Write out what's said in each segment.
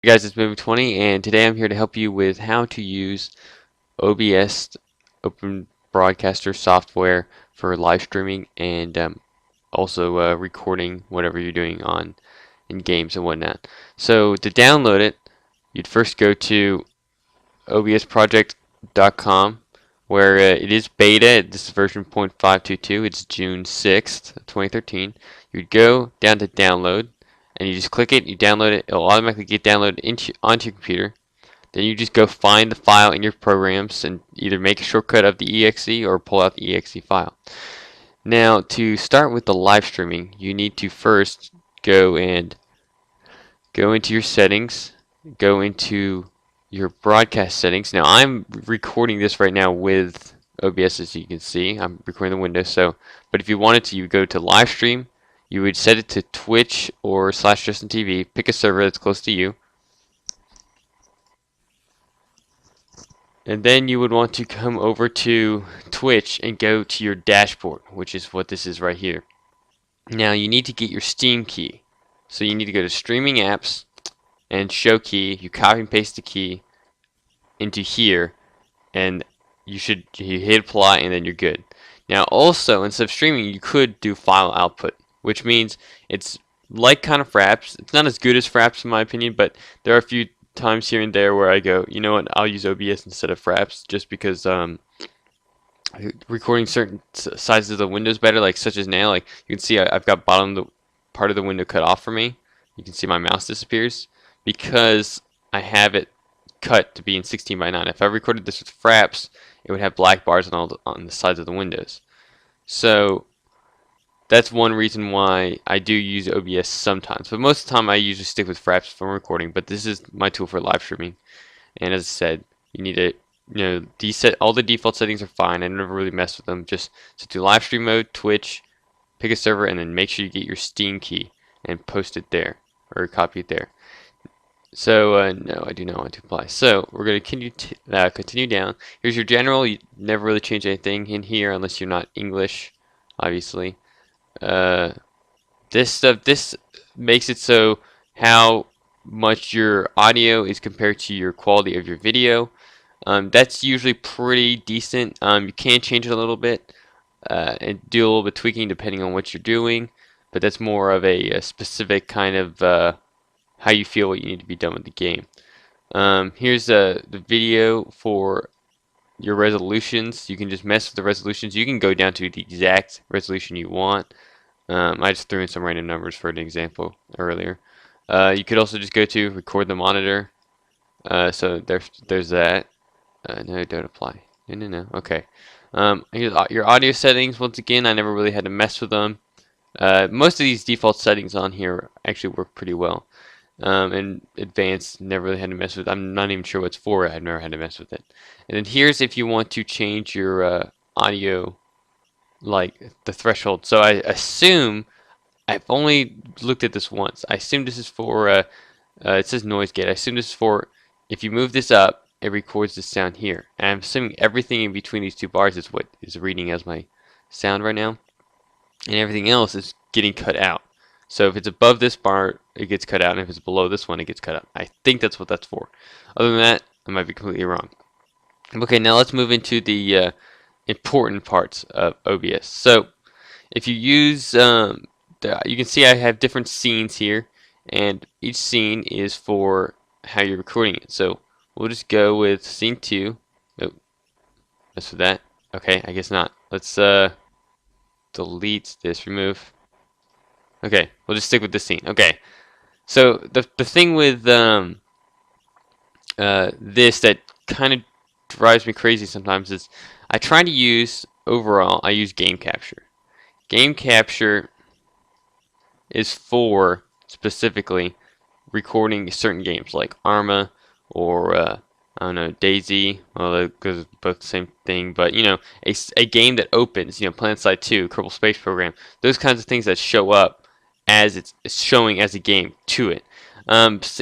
Hey guys, it's Movie20, and today I'm here to help you with how to use OBS, Open Broadcaster software, for live streaming and also recording whatever you're doing in games and whatnot. So to download it, you'd first go to obsproject.com, where it is beta. This is version 0.522. It's June 6th, 2013. You'd go down to download, and you just click it, you download it, it'll automatically get downloaded onto your computer. Then you just go find the file in your programs and either make a shortcut of the exe or pull out the exe file. Now, to start with the live streaming, you need to first go into your settings, go into your broadcast settings. Now, I'm recording this right now with OBS, as you can see. I'm recording the window, but if you wanted to, you would go to live stream. You would set it to Twitch or /JustinTV. Pick a server that's close to you. And then you would want to come over to Twitch and go to your dashboard, which is what this is right here. Now you need to get your Steam key. So you need to go to Streaming Apps and Show Key. You copy and paste the key into here, and you hit apply, and then you're good. Now also, instead of streaming, you could do file output, which means it's like kind of Fraps. It's not as good as Fraps in my opinion, but there are a few times here and there where I go, you know what, I'll use OBS instead of Fraps, just because recording certain sizes of the windows better, like such as now, like you can see I've got part of the window cut off for me. You can see my mouse disappears because I have it cut to be in 16:9. If I recorded this with Fraps, it would have black bars on the sides of the windows. So that's one reason why I do use OBS sometimes, but most of the time I usually stick with Fraps for recording. But this is my tool for live streaming, and as I said, you need to all the default settings are fine. I never really mess with them. Just set to live stream mode, Twitch, pick a server, and then make sure you get your Steam key and post it there or copy it there. So no, I do not want to apply. So we're going to continue down. Here's your general. You never really change anything in here unless you're not English, obviously. This makes it so how much your audio is compared to your quality of your video. That's usually pretty decent. You can change it a little bit and do a little bit tweaking depending on what you're doing, but that's more of a specific kind of how you feel what you need to be done with the game. Here's the video for your resolutions. You can just mess with the resolutions. You can go down to the exact resolution you want. I just threw in some random numbers for an example earlier. You could also just go to record the monitor. So there's that. No, don't apply. No. Okay. Here's your audio settings. Once again, I never really had to mess with them. Most of these default settings on here actually work pretty well. And advanced, never really had to mess with. I'm not even sure what's for it. I've never had to mess with it. And then here's if you want to change your audio, like the threshold. So I assume, I've only looked at this once. I assume this is for it says noise gate. I assume this is for if you move this up, it records the sound here. And I'm assuming everything in between these two bars is what is reading as my sound right now, and everything else is getting cut out. So if it's above this bar, it gets cut out, and if it's below this one, it gets cut out. I think that's what that's for. Other than that, I might be completely wrong. Okay, now let's move into the important parts of OBS. So if you use, you can see I have different scenes here, and each scene is for how you're recording it. So we'll just go with scene 2. Oh, that's for that. Okay, I guess not. Let's delete this, remove. Okay, we'll just stick with this scene. Okay, so the thing with this that kind of drives me crazy sometimes is I try to use, overall, I use game capture. Game capture is for specifically recording certain games like Arma or I don't know, Daisy. Well, because both the same thing, but you know, a game that opens, you know, PlanetSide 2, Kerbal Space Program, those kinds of things that show up as it's showing as a game to it.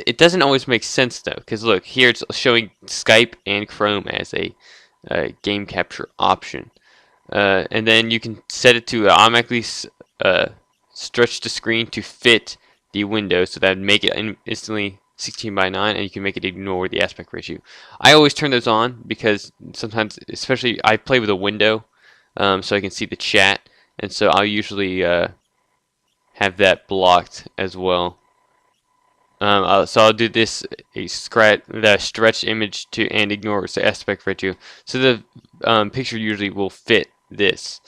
It doesn't always make sense though, because look here, it's showing Skype and Chrome as a game capture option, and then you can set it to automatically stretch the screen to fit the window, so that would make it instantly 16:9, and you can make it ignore the aspect ratio. I always turn those on because sometimes, especially I play with a window, so I can see the chat, and so I'll usually have that blocked as well. So I'll do this the stretch image to and ignore the aspect ratio. So the picture usually will fit this,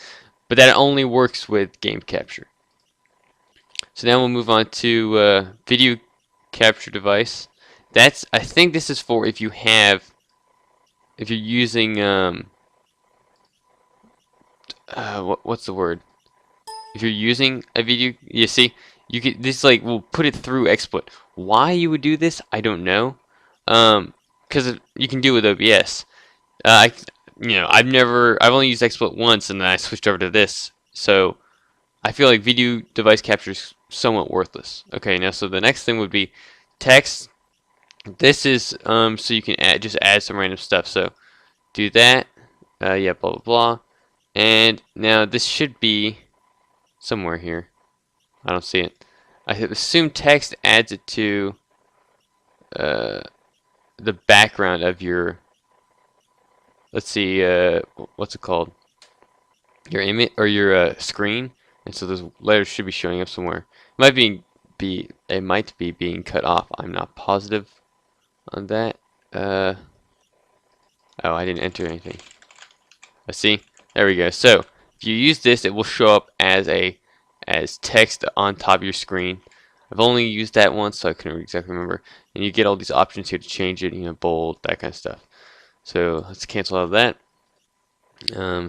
but that only works with game capture. So now we'll move on to video capture device. I think this is for if you're using what's the word? If you're using a video, you see, this like will put it through XSplit. Why you would do this, I don't know. Because you can do it with OBS. I've only used XSplit once, and then I switched over to this. So I feel like video device capture is somewhat worthless. Okay, now so the next thing would be text. This is so you can just add some random stuff. So do that. Yeah, blah blah blah. And now this should be somewhere here. I don't see it. I assume text adds it to the background of your, let's see, what's it called? Your image or your screen, and so those letters should be showing up somewhere. It might be being cut off. I'm not positive on that. Oh, I didn't enter anything. Let's see. There we go. So if you use this, it will show up as text on top of your screen. I've only used that once, so I couldn't exactly remember. And you get all these options here to change it, bold, that kind of stuff. So let's cancel out of that.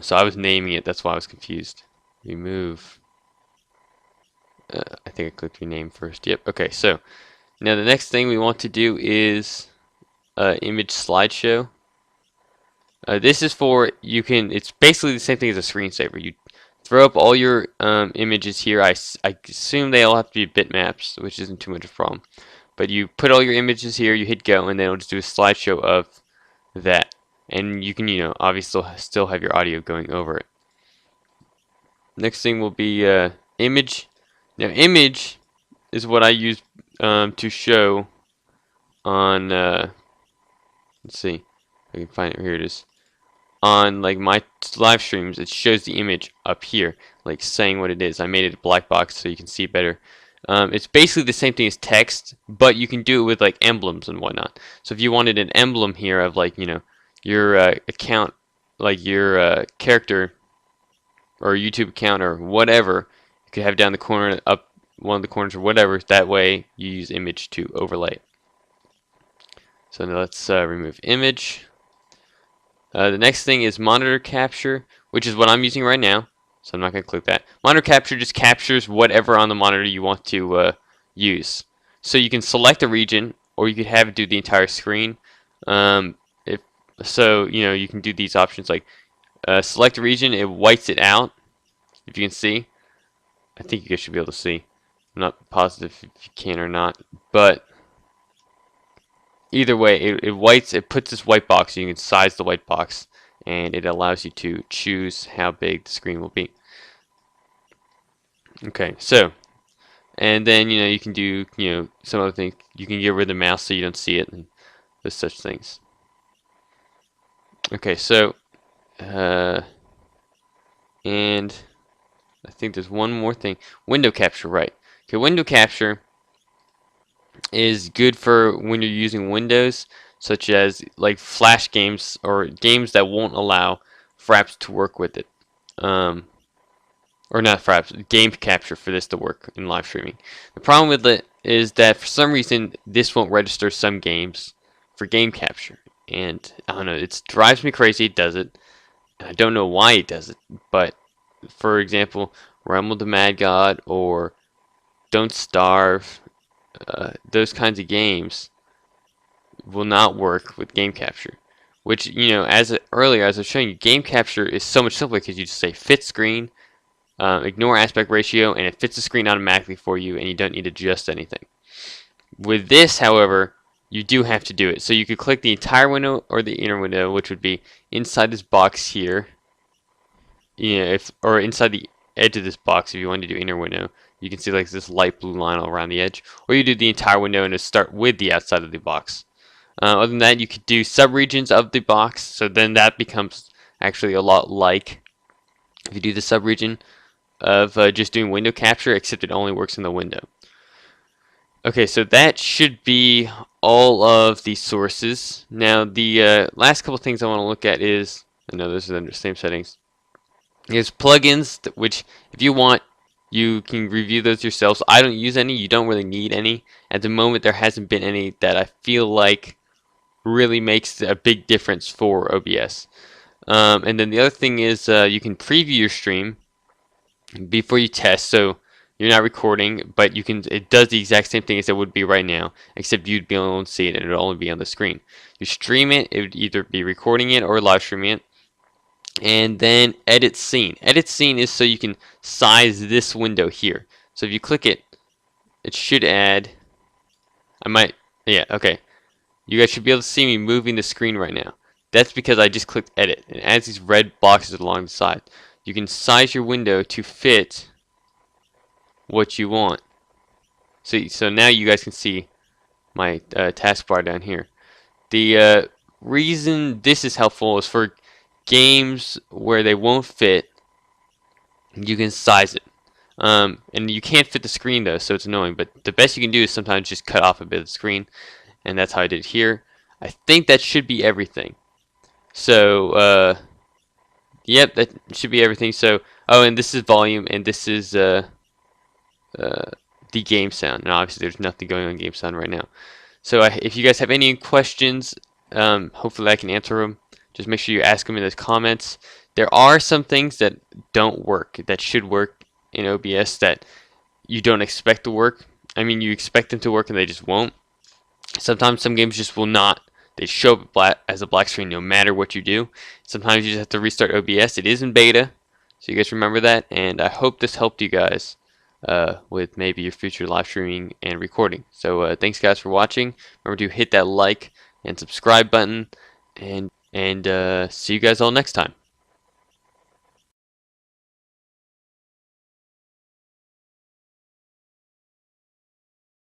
So I was naming it, that's why I was confused. Remove. I think I clicked rename first. Yep. Okay. So now the next thing we want to do is image slideshow. This is for it's basically the same thing as a screensaver. You throw up all your images here. I assume they all have to be bitmaps, which isn't too much of a problem. But you put all your images here, you hit go, and then it'll just do a slideshow of that. And you can, obviously still have your audio going over it. Next thing will be image. Now, image is what I use to show on. Let's see, if I can find it. Here it is. On like my live streams, it shows the image up here, like saying what it is. I made it a black box so you can see better. It's basically the same thing as text, but you can do it with like emblems and whatnot. So if you wanted an emblem here of like your account, like your character or YouTube account or whatever, you could have down the corner, up one of the corners or whatever. That way you use image to overlay it. So now let's remove image. The next thing is monitor capture, which is what I'm using right now. So I'm not going to click that. Monitor capture just captures whatever on the monitor you want to use. So you can select a region, or you could have it do the entire screen. You can do these options like select a region, it whites it out. If you can see, I think you guys should be able to see. I'm not positive if you can or not, but either way, it puts this white box, so you can size the white box, and it allows you to choose how big the screen will be. Okay, so, and then you can do some other things. You can get rid of the mouse so you don't see it, and those such things. Okay, so, and I think there's one more thing. Window capture, right? Okay, window capture is good for when you're using Windows, such as like Flash games or games that won't allow Fraps to work with it. Or not Fraps, game capture for this to work in live streaming. The problem with it is that for some reason this won't register some games for game capture. And I don't know, it drives me crazy it does it. I don't know why it does it, but for example, Rumble the Mad God or Don't Starve, those kinds of games will not work with game capture. Which, earlier as I was showing you, game capture is so much simpler because you just say fit screen, ignore aspect ratio, and it fits the screen automatically for you, and you don't need to adjust anything. With this, however, you do have to do it. So you could click the entire window or the inner window, which would be inside this box here. Or inside the edge of this box if you want to do inner window. You can see like this light blue line all around the edge, or you do the entire window and just start with the outside of the box. Other than that, you could do subregions of the box, so then that becomes actually a lot like if you do the subregion of just doing window capture, except it only works in the window. Okay, so that should be all of the sources. Now, the last couple things I want to look at is, I know this is under the same settings, is plugins, which if you want, you can review those yourselves. I don't use any. You don't really need any. At the moment, there hasn't been any that I feel like really makes a big difference for OBS. And then the other thing is you can preview your stream before you test. So you're not recording, but you can. It does the exact same thing as it would be right now, except you'd be able to see it and it would only be on the screen. You stream it, it would either be recording it or live streaming it. And then edit scene. Edit scene is so you can size this window here. So if you click it, it should add. Yeah, okay. You guys should be able to see me moving the screen right now. That's because I just clicked edit. It adds these red boxes along the side. You can size your window to fit what you want. So now you guys can see my taskbar down here. The reason this is helpful is for games where they won't fit, you can size it. And you can't fit the screen though, so it's annoying. But the best you can do is sometimes just cut off a bit of the screen, and that's how I did it here. I think that should be everything. So, yep, that should be everything. So, oh, and this is volume, and this is the game sound. And obviously, there's nothing going on game sound right now. So, if you guys have any questions, hopefully I can answer them. Just make sure you ask them in the comments. There are some things that don't work, that should work in OBS that you don't expect to work. I mean, you expect them to work and they just won't. Sometimes some games just will not. They show up as a black screen no matter what you do. Sometimes you just have to restart OBS. It is in beta, so you guys remember that. And I hope this helped you guys with maybe your future live streaming and recording. So thanks guys for watching. Remember to hit that like and subscribe button, and see you guys all next time.